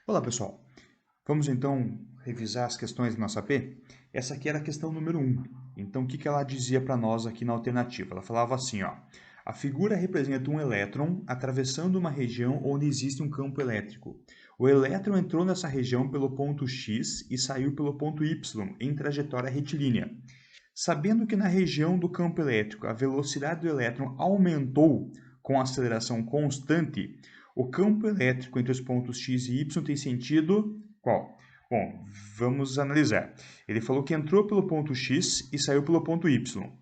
Olá, pessoal. Vamos então revisar as questões da nossa AP? Essa aqui era a questão número 1. Então, o que ela dizia para nós aqui na alternativa? Ela falava assim, ó: a figura representa um elétron atravessando uma região onde existe um campo elétrico. O elétron entrou nessa região pelo ponto X e saiu pelo ponto Y em trajetória retilínea. Sabendo que na região do campo elétrico a velocidade do elétron aumentou com aceleração constante, o campo elétrico entre os pontos X e Y tem sentido qual? Bom, vamos analisar. Ele falou que entrou pelo ponto X e saiu pelo ponto Y.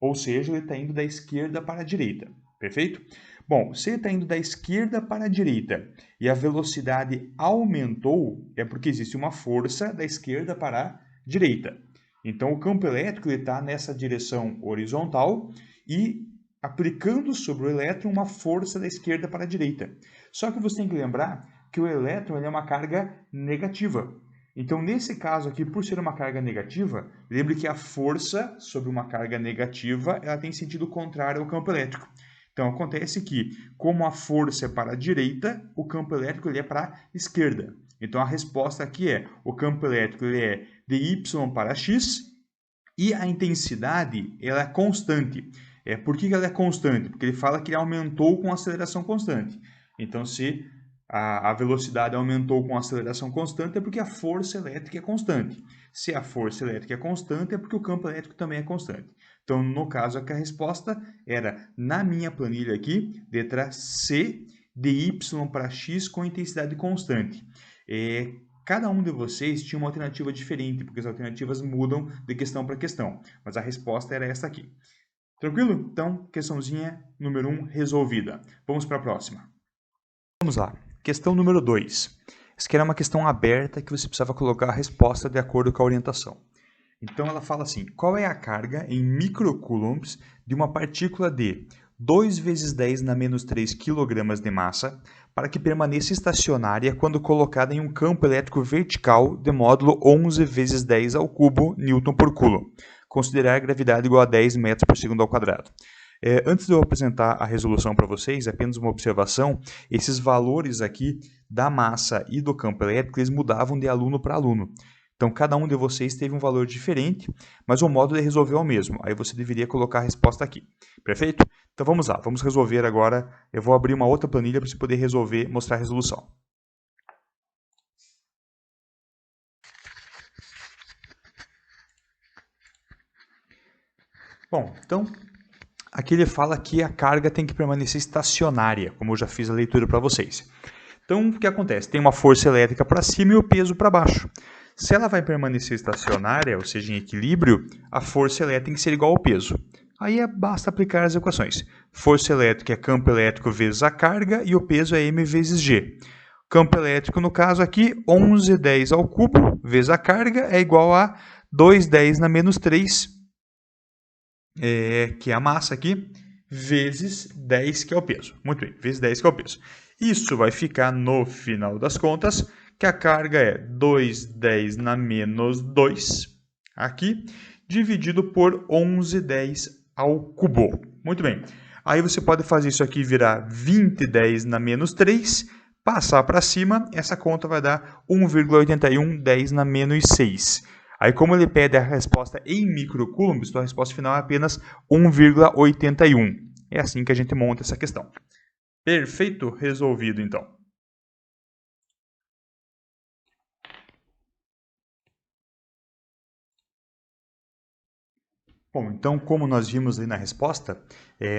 Ou seja, ele está indo da esquerda para a direita. Perfeito? Bom, se ele está indo da esquerda para a direita e a velocidade aumentou, é porque existe uma força da esquerda para a direita. Então, o campo elétrico está nessa direção horizontal e aplicando sobre o elétron uma força da esquerda para a direita. Só que você tem que lembrar que o elétron é uma carga negativa. Então, nesse caso aqui, por ser uma carga negativa, lembre que a força sobre uma carga negativa ela tem sentido contrário ao campo elétrico. Então, acontece que, como a força é para a direita, o campo elétrico ele é para a esquerda. Então, a resposta aqui é, o campo elétrico ele é de y para x e a intensidade ela é constante. Por que ela é constante? Porque ele fala que ele aumentou com aceleração constante. Então, se a velocidade aumentou com aceleração constante, é porque a força elétrica é constante. Se a força elétrica é constante, é porque o campo elétrico também é constante. Então, no caso aqui, a resposta era, na minha planilha aqui, letra C, de y para x com intensidade constante. Cada um de vocês tinha uma alternativa diferente, porque as alternativas mudam de questão para questão. Mas a resposta era essa aqui. Tranquilo? Então, questãozinha número 1 resolvida. Vamos para a próxima. Vamos lá. Questão número 2. Essa aqui era uma questão aberta que você precisava colocar a resposta de acordo com a orientação. Então, ela fala assim: qual é a carga em microcoulombs de uma partícula de 2 vezes 10 na menos 3 kg de massa para que permaneça estacionária quando colocada em um campo elétrico vertical de módulo 11 vezes 10 ao cubo Newton por Coulomb. Considerar a gravidade igual a 10 metros por segundo ao quadrado. Antes de eu apresentar a resolução para vocês, apenas uma observação: esses valores aqui da massa e do campo elétrico eles mudavam de aluno para aluno. Então, cada um de vocês teve um valor diferente, mas o modo de resolver é o mesmo. Aí você deveria colocar a resposta aqui. Perfeito? Então, vamos lá. Vamos resolver agora. Eu vou abrir uma outra planilha para você poder resolver, mostrar a resolução. Bom, então, aqui ele fala que a carga tem que permanecer estacionária, como eu já fiz a leitura para vocês. Então, o que acontece? Tem uma força elétrica para cima e o peso para baixo. Se ela vai permanecer estacionária, ou seja, em equilíbrio, a força elétrica tem que ser igual ao peso. Aí basta aplicar as equações. Força elétrica é campo elétrico vezes a carga e o peso é m vezes g. Campo elétrico, no caso aqui, 11,10 ao cubo vezes a carga é igual a 2,10 na menos 3, que é a massa aqui, vezes 10, que é o peso. Muito bem, vezes 10, que é o peso. Isso vai ficar, no final das contas, que a carga é 2,10 na menos 2, aqui, dividido por 11,10 ao cubo. Muito bem. Aí você pode fazer isso aqui virar 20,10 na menos 3, passar para cima, essa conta vai dar 1,8110 na menos 6. Aí, como ele pede a resposta em microcoulombs, então a resposta final é apenas 1,81. É assim que a gente monta essa questão. Perfeito? Resolvido, então. Bom, então, como nós vimos ali na resposta,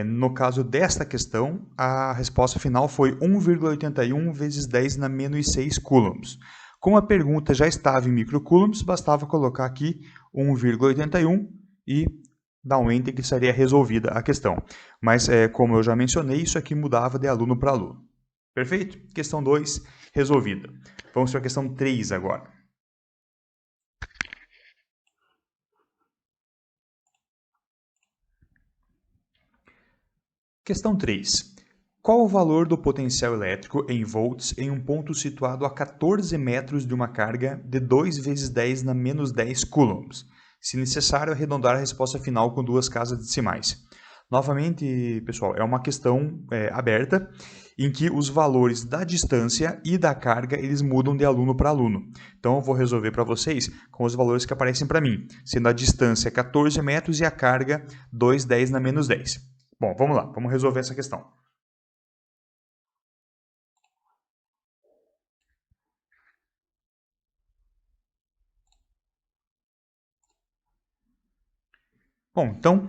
no caso desta questão, a resposta final foi 1,81 vezes 10 na menos 6 coulombs. Como a pergunta já estava em microcoulombs, bastava colocar aqui 1,81 e dar um enter que estaria resolvida a questão. Mas, como eu já mencionei, isso aqui mudava de aluno para aluno. Perfeito? Questão 2, resolvida. Vamos para a questão 3 agora. Questão 3. Qual o valor do potencial elétrico em volts em um ponto situado a 14 metros de uma carga de 2 vezes 10 na menos 10 coulombs? Se necessário, arredondar a resposta final com duas casas decimais. Novamente, pessoal, é uma questão aberta em que os valores da distância e da carga eles mudam de aluno para aluno. Então eu vou resolver para vocês com os valores que aparecem para mim, sendo a distância 14 metros e a carga 2,10 na menos 10. Bom, vamos lá, vamos resolver essa questão. Bom, então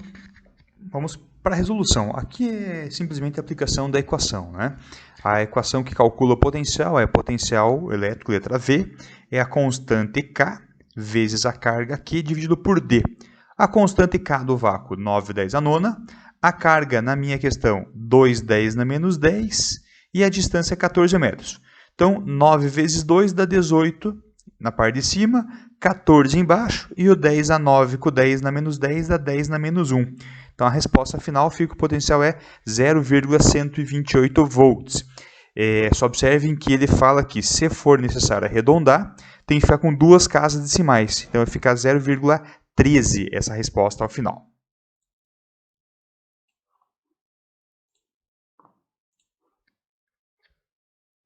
vamos para a resolução. Aqui é simplesmente a aplicação da equação, né? A equação que calcula o potencial é o potencial elétrico, letra V, é a constante K vezes a carga Q dividido por D. A constante K do vácuo, 9,10 a nona. A carga, na minha questão, 2,10 na menos 10. E a distância é 14 metros. Então, 9 vezes 2 dá 18 na parte de cima, 14 embaixo, e o 10 a 9 com 10 na menos 10 dá 10 na menos 1. Então, a resposta final fica que o potencial é 0,128 volts. Só observem que ele fala que, se for necessário arredondar, tem que ficar com duas casas decimais. Então, vai ficar 0,13 essa resposta ao final.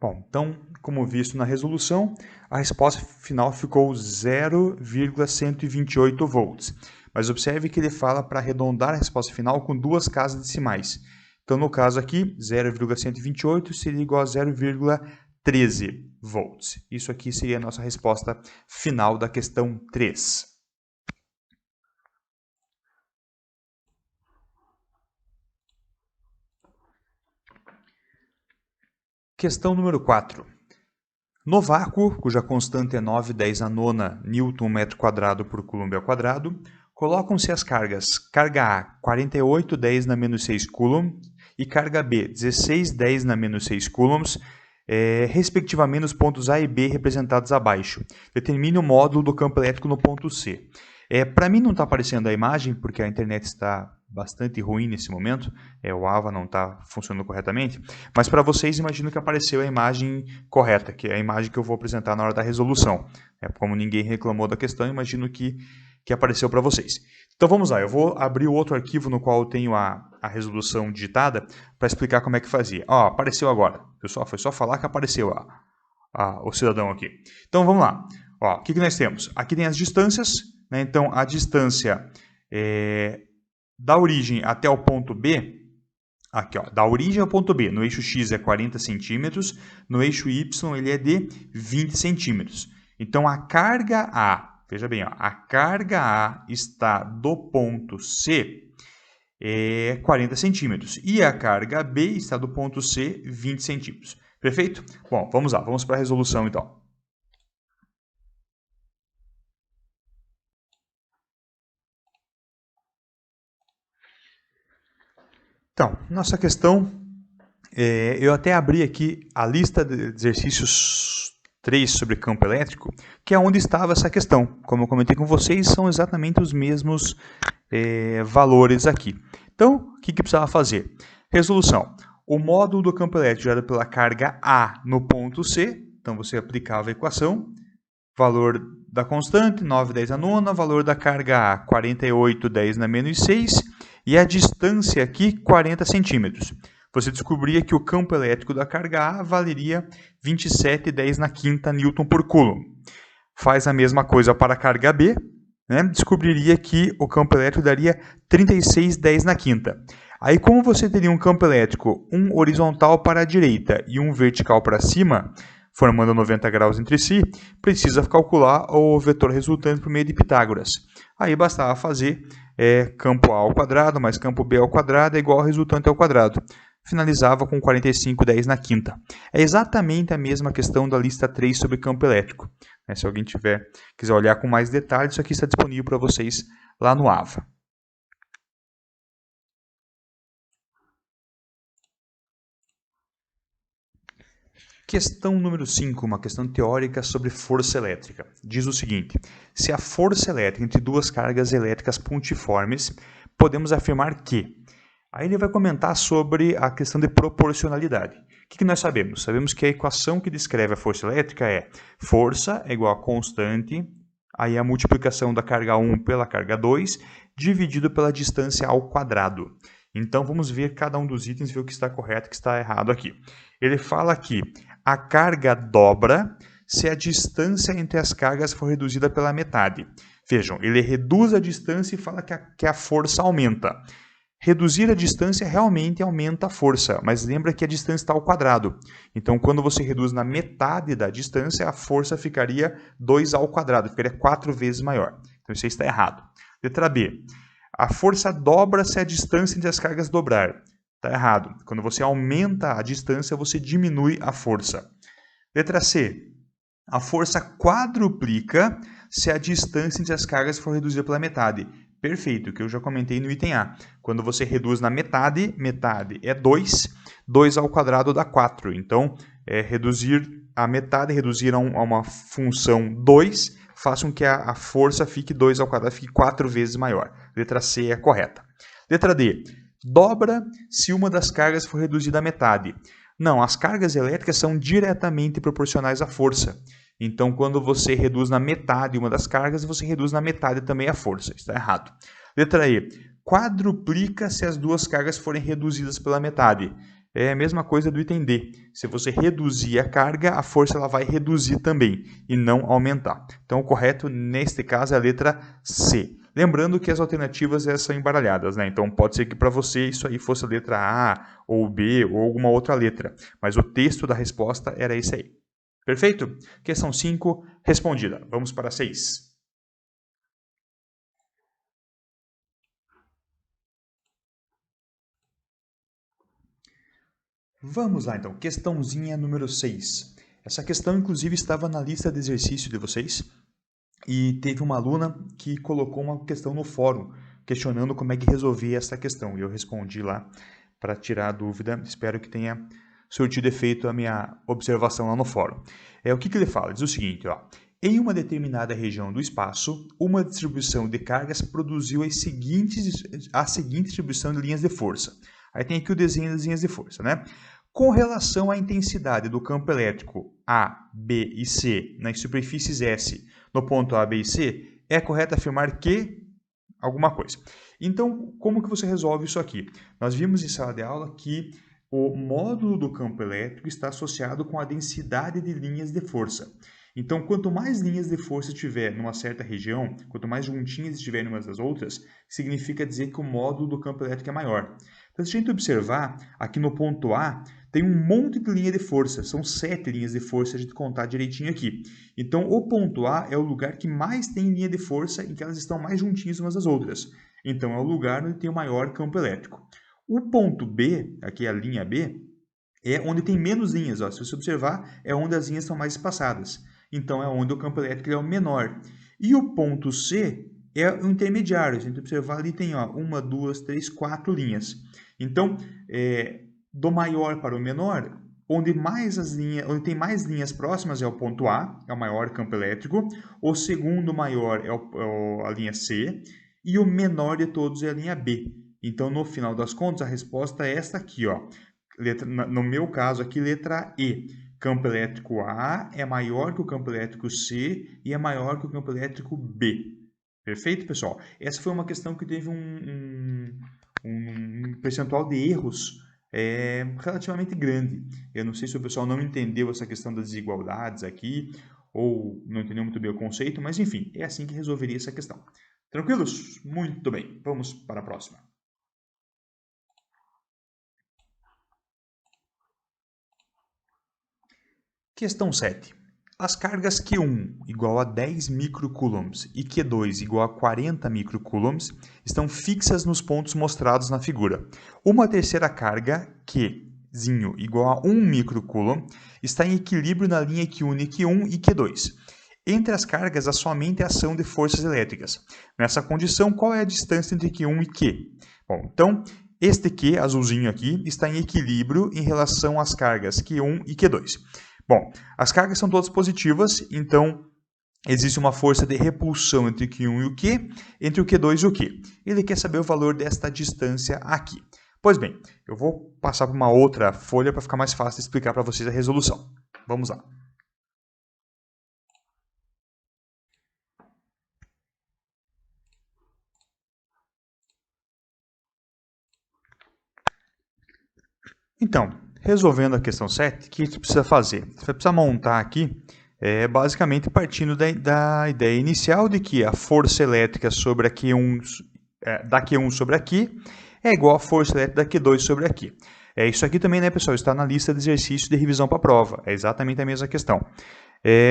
Bom, então, como visto na resolução, a resposta final ficou 0,128 volts. Mas observe que ele fala para arredondar a resposta final com duas casas decimais. Então, no caso aqui, 0,128 seria igual a 0,13 volts. Isso aqui seria a nossa resposta final da questão 3. Questão número 4. No vácuo, cuja constante é 9,10 a nona newton metro quadrado por coulomb ao quadrado, colocam-se as cargas, carga A, 48,10 na menos 6 coulomb, e carga B, 16,10 na menos 6 coulombs, respectivamente nos pontos A e B representados abaixo. Determine o módulo do campo elétrico no ponto C. Para mim não está aparecendo a imagem, porque a internet está bastante ruim nesse momento, o AVA não está funcionando corretamente, mas para vocês imagino que apareceu a imagem correta, que é a imagem que eu vou apresentar na hora da resolução. Como ninguém reclamou da questão, imagino que apareceu para vocês. Então vamos lá, eu vou abrir o outro arquivo no qual eu tenho a resolução digitada para explicar como é que fazia. Apareceu agora, pessoal, foi só falar que apareceu o cidadão aqui. Então vamos lá, o que nós temos? Aqui tem as distâncias, né? Então a distância da origem até o ponto B, aqui, da origem ao ponto B, no eixo X é 40 centímetros, no eixo Y ele é de 20 centímetros. Então, a carga A, veja bem, a carga A está do ponto C 40 centímetros e a carga B está do ponto C 20 centímetros. Perfeito? Bom, vamos lá, vamos para a resolução então. Então, nossa questão, eu até abri aqui a lista de exercícios 3 sobre campo elétrico, que é onde estava essa questão. Como eu comentei com vocês, são exatamente os mesmos valores aqui. Então, o que precisava fazer? Resolução. O módulo do campo elétrico gerado pela carga A no ponto C, então você aplicava a equação, valor da constante, 9,10 a nona, valor da carga A, 48,10 na menos 6, e a distância aqui, 40 centímetros. Você descobria que o campo elétrico da carga A valeria 27,10 na quinta newton por coulomb. Faz a mesma coisa para a carga B, né? Descobriria que o campo elétrico daria 36,10 na quinta. Aí, como você teria um campo elétrico, um horizontal para a direita e um vertical para cima, formando 90 graus entre si, precisa calcular o vetor resultante por meio de Pitágoras. Aí bastava fazer campo A ao quadrado mais campo B ao quadrado é igual ao resultante ao quadrado. Finalizava com 45,10 na quinta. É exatamente a mesma questão da lista 3 sobre campo elétrico. Se alguém quiser olhar com mais detalhes, isso aqui está disponível para vocês lá no AVA. Questão número 5, uma questão teórica sobre força elétrica. Diz o seguinte: se a força elétrica entre duas cargas elétricas pontiformes, podemos afirmar que... Aí ele vai comentar sobre a questão de proporcionalidade. O que nós sabemos? Sabemos que a equação que descreve a força elétrica é força é igual a constante, aí a multiplicação da carga 1 pela carga 2, dividido pela distância ao quadrado. Então vamos ver cada um dos itens e ver o que está correto e o que está errado aqui. Ele fala que a carga dobra se a distância entre as cargas for reduzida pela metade. Vejam, ele reduz a distância e fala que a força aumenta. Reduzir a distância realmente aumenta a força, mas lembra que a distância está ao quadrado. Então, quando você reduz na metade da distância, a força ficaria 2 ao quadrado, ficaria 4 vezes maior. Então, isso aí está errado. Letra B. A força dobra se a distância entre as cargas dobrar. Está errado. Quando você aumenta a distância, você diminui a força. Letra C. A força quadruplica se a distância entre as cargas for reduzida pela metade. Perfeito, que eu já comentei no item A. Quando você reduz na metade, metade é 2, 2 ao quadrado dá 4. Então, reduzir a metade, reduzir a uma função 2, faz com que a força fique 2 ao quadrado, fique 4 vezes maior. Letra C é correta. Letra D. Dobra se uma das cargas for reduzida à metade. Não, as cargas elétricas são diretamente proporcionais à força. Então, quando você reduz na metade uma das cargas, você reduz na metade também a força. Está errado. Letra E. Quadruplica se as duas cargas forem reduzidas pela metade. É a mesma coisa do item D. Se você reduzir a carga, a força ela vai reduzir também e não aumentar. Então, o correto neste caso é a letra C. Lembrando que as alternativas são embaralhadas, né? Então pode ser que para você isso aí fosse a letra A ou B ou alguma outra letra, mas o texto da resposta era esse aí. Perfeito? Questão 5, respondida. Vamos para 6. Vamos lá então, questãozinha número 6. Essa questão inclusive estava na lista de exercício de vocês e teve uma aluna que colocou uma questão no fórum, questionando como é que resolvia essa questão. E eu respondi lá para tirar a dúvida. Espero que tenha surtido efeito a minha observação lá no fórum. O que ele fala? Diz o seguinte, ó. Em uma determinada região do espaço, uma distribuição de cargas produziu a seguinte distribuição de linhas de força. Aí tem aqui o desenho das linhas de força, né? Com relação à intensidade do campo elétrico A, B e C nas superfícies S no ponto A, B e C, é correto afirmar que alguma coisa. Então, como que você resolve isso aqui? Nós vimos em sala de aula que o módulo do campo elétrico está associado com a densidade de linhas de força. Então, quanto mais linhas de força tiver numa certa região, quanto mais juntinhas estiverem umas das outras, significa dizer que o módulo do campo elétrico é maior. Então, se a gente observar, aqui no ponto A, tem um monte de linha de força, são 7 linhas de força, a gente contar direitinho aqui. Então, o ponto A é o lugar que mais tem linha de força, em que elas estão mais juntinhas umas das outras. Então, é o lugar onde tem o maior campo elétrico. O ponto B, aqui é a linha B, é onde tem menos linhas. Ó. Se você observar, é onde as linhas são mais espaçadas. Então, é onde o campo elétrico é o menor. E o ponto C é o intermediário. Se a gente observar, ali tem 1, 2, 3, 4 linhas. Então, do maior para o menor, onde tem mais linhas próximas é o ponto A, é o maior campo elétrico. O segundo maior é a linha C. E o menor de todos é a linha B. Então, no final das contas, a resposta é esta aqui, ó. No meu caso aqui, letra E. Campo elétrico A é maior que o campo elétrico C e é maior que o campo elétrico B. Perfeito, pessoal? Essa foi uma questão que teve um percentual de erros relativamente grande. Eu não sei se o pessoal não entendeu essa questão das desigualdades aqui ou não entendeu muito bem o conceito, mas enfim, é assim que resolveria essa questão. Tranquilos? Muito bem. Vamos para a próxima. Questão 7. As cargas Q1 igual a 10 microcoulombs e Q2 igual a 40 microcoulombs estão fixas nos pontos mostrados na figura. Uma terceira carga, Q igual a 1 microcoulomb, está em equilíbrio na linha Q1 e Q1 e Q2. Entre as cargas há somente a ação de forças elétricas. Nessa condição, qual é a distância entre Q1 e Q? Bom, então, este Q, azulzinho aqui, está em equilíbrio em relação às cargas Q1 e Q2. Bom, as cargas são todas positivas, então existe uma força de repulsão entre o Q1 e o Q, entre o Q2 e o Q. Ele quer saber o valor desta distância aqui. Pois bem, eu vou passar para uma outra folha para ficar mais fácil de explicar para vocês a resolução. Vamos lá. Então, resolvendo a questão 7, o que a gente precisa fazer? Você vai precisar montar aqui, basicamente partindo da ideia inicial de que a força elétrica sobre a Q1, da Q1 sobre aqui é igual à força elétrica da Q2 sobre aqui. Isso aqui também, né, pessoal, está na lista de exercícios de revisão para a prova. É exatamente a mesma questão.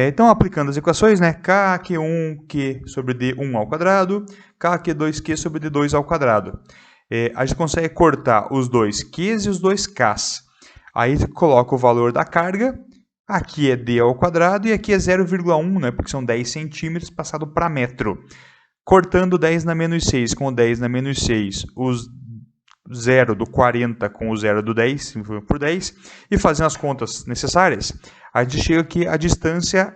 Então, aplicando as equações, né, Kq1Q sobre D1 ao quadrado, Kq2Q sobre D2 ao quadrado. A gente consegue cortar os dois Qs e os dois Ks. Aí coloca o valor da carga, aqui é D ao quadrado e aqui é 0,1, né, porque são 10 centímetros passado para metro. Cortando 10 na menos 6 com o 10 na menos 6, os 0 do 40 com o 0 do 10, por 10, e fazendo as contas necessárias, a gente chega que a distância,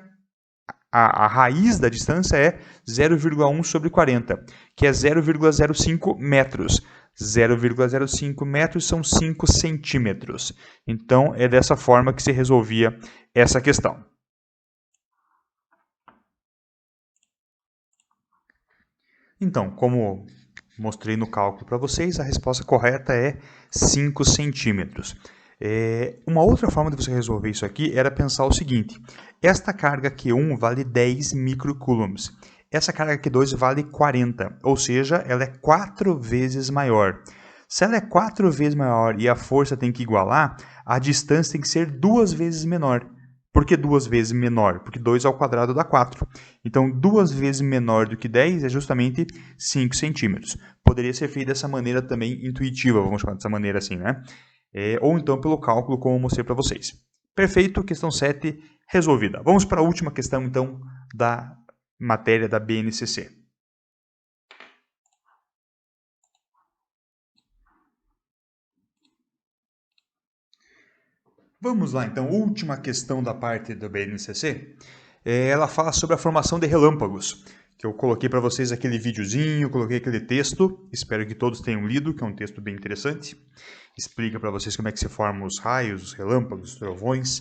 a raiz da distância é 0,1 sobre 40, que é 0,05 metros. 0,05 metros são 5 centímetros. Então, é dessa forma que se resolvia essa questão. Então, como mostrei no cálculo para vocês, a resposta correta é 5 centímetros. Uma outra forma de você resolver isso aqui era pensar o seguinte: esta carga Q1 vale 10 microcoulombs. Essa carga Q2 vale 40, ou seja, ela é 4 vezes maior. Se ela é 4 vezes maior e a força tem que igualar, a distância tem que ser 2 vezes menor. Por que 2 vezes menor? Porque 2 ao quadrado dá 4. Então, 2 vezes menor do que 10 é justamente 5 centímetros. Poderia ser feito dessa maneira também intuitiva, vamos chamar dessa maneira assim, né? Ou então pelo cálculo, como eu mostrei para vocês. Perfeito, questão 7 resolvida. Vamos para a última questão, então, da matéria da BNCC. Vamos lá, então, última questão da parte do BNCC. Ela fala sobre a formação de relâmpagos, que eu coloquei para vocês aquele videozinho, coloquei aquele texto, espero que todos tenham lido, que é um texto bem interessante. Explica para vocês como é que se formam os raios, os relâmpagos, os trovões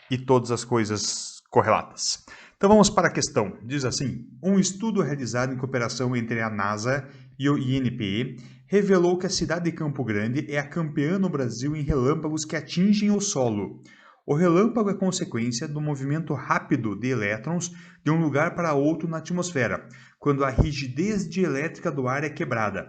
e todas as coisas correlatas. Então vamos para a questão. Diz assim: um estudo realizado em cooperação entre a NASA e o INPE revelou que a cidade de Campo Grande é a campeã no Brasil em relâmpagos que atingem o solo. O relâmpago é consequência do movimento rápido de elétrons de um lugar para outro na atmosfera, quando a rigidez dielétrica do ar é quebrada.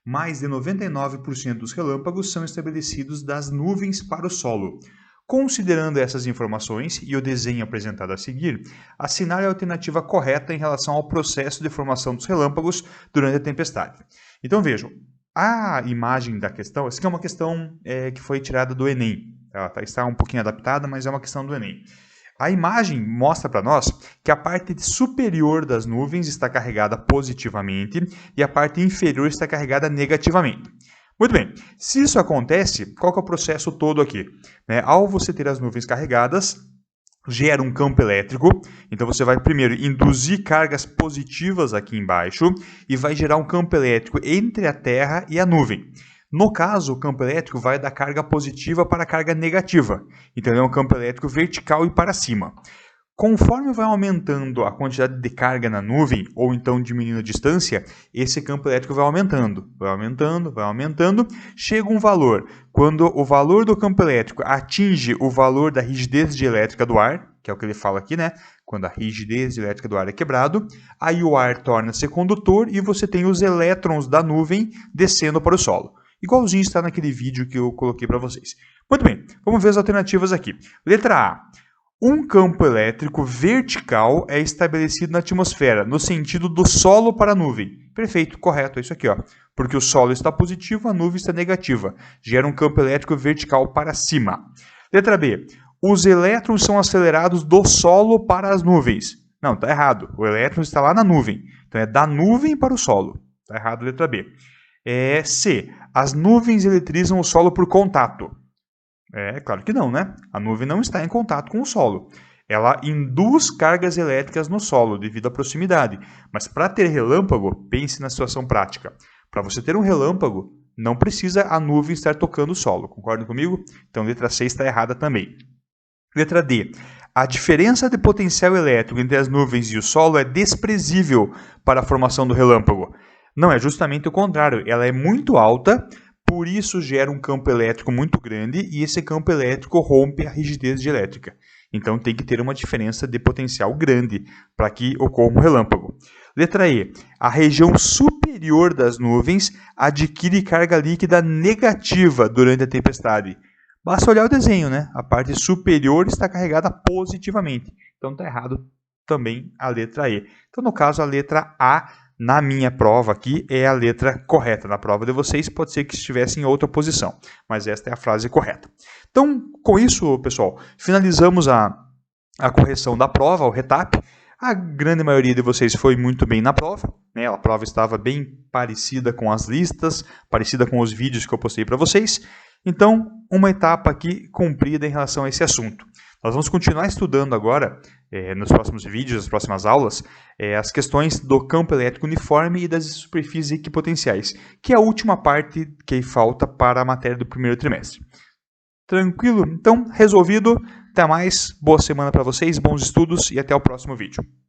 Mais de 99% dos relâmpagos são estabelecidos das nuvens para o solo. Considerando essas informações e o desenho apresentado a seguir, assinale a alternativa correta em relação ao processo de formação dos relâmpagos durante a tempestade. Então vejam, a imagem da questão, essa aqui é uma questão que foi tirada do Enem. Ela está um pouquinho adaptada, mas é uma questão do Enem. A imagem mostra para nós que a parte superior das nuvens está carregada positivamente e a parte inferior está carregada negativamente. Muito bem, se isso acontece, qual que é o processo todo aqui? Ao você ter as nuvens carregadas, gera um campo elétrico, então você vai primeiro induzir cargas positivas aqui embaixo e vai gerar um campo elétrico entre a Terra e a nuvem. No caso, o campo elétrico vai da carga positiva para a carga negativa, então é um campo elétrico vertical e para cima. Conforme vai aumentando a quantidade de carga na nuvem, ou então diminuindo a distância, esse campo elétrico vai aumentando, chega um valor. Quando o valor do campo elétrico atinge o valor da rigidez dielétrica do ar, que é o que ele fala aqui, né? Quando a rigidez dielétrica do ar é quebrado, aí o ar torna-se condutor e você tem os elétrons da nuvem descendo para o solo. Igualzinho está naquele vídeo que eu coloquei para vocês. Muito bem, vamos ver as alternativas aqui. Letra A. Um campo elétrico vertical é estabelecido na atmosfera, no sentido do solo para a nuvem. Perfeito, correto, é isso aqui, ó. Porque o solo está positivo, a nuvem está negativa. Gera um campo elétrico vertical para cima. Letra B. Os elétrons são acelerados do solo para as nuvens. Não, está errado. O elétron está lá na nuvem. Então é da nuvem para o solo. Está errado, letra B. C. As nuvens eletrizam o solo por contato. Claro que não, né? A nuvem não está em contato com o solo. Ela induz cargas elétricas no solo devido à proximidade. Mas para ter relâmpago, pense na situação prática. Para você ter um relâmpago, não precisa a nuvem estar tocando o solo. Concordam comigo? Então, letra C está errada também. Letra D. A diferença de potencial elétrico entre as nuvens e o solo é desprezível para a formação do relâmpago. Não, é justamente o contrário. Ela é muito alta, por isso gera um campo elétrico muito grande e esse campo elétrico rompe a rigidez dielétrica. Então tem que ter uma diferença de potencial grande para que ocorra um relâmpago. Letra E. A região superior das nuvens adquire carga líquida negativa durante a tempestade. Basta olhar o desenho, né? A parte superior está carregada positivamente. Então está errado também a letra E. Então, no caso, a letra A, na minha prova aqui, é a letra correta. Na prova de vocês, pode ser que estivesse em outra posição, mas esta é a frase correta. Então, com isso, pessoal, finalizamos a correção da prova, o retap. A grande maioria de vocês foi muito bem na prova, né? A prova estava bem parecida com as listas, parecida com os vídeos que eu postei para vocês. Então, uma etapa aqui cumprida em relação a esse assunto. Nós vamos continuar estudando agora, nos próximos vídeos, nas próximas aulas, as questões do campo elétrico uniforme e das superfícies equipotenciais, que é a última parte que falta para a matéria do primeiro trimestre. Tranquilo? Então, resolvido. Até mais. Boa semana para vocês, bons estudos e até o próximo vídeo.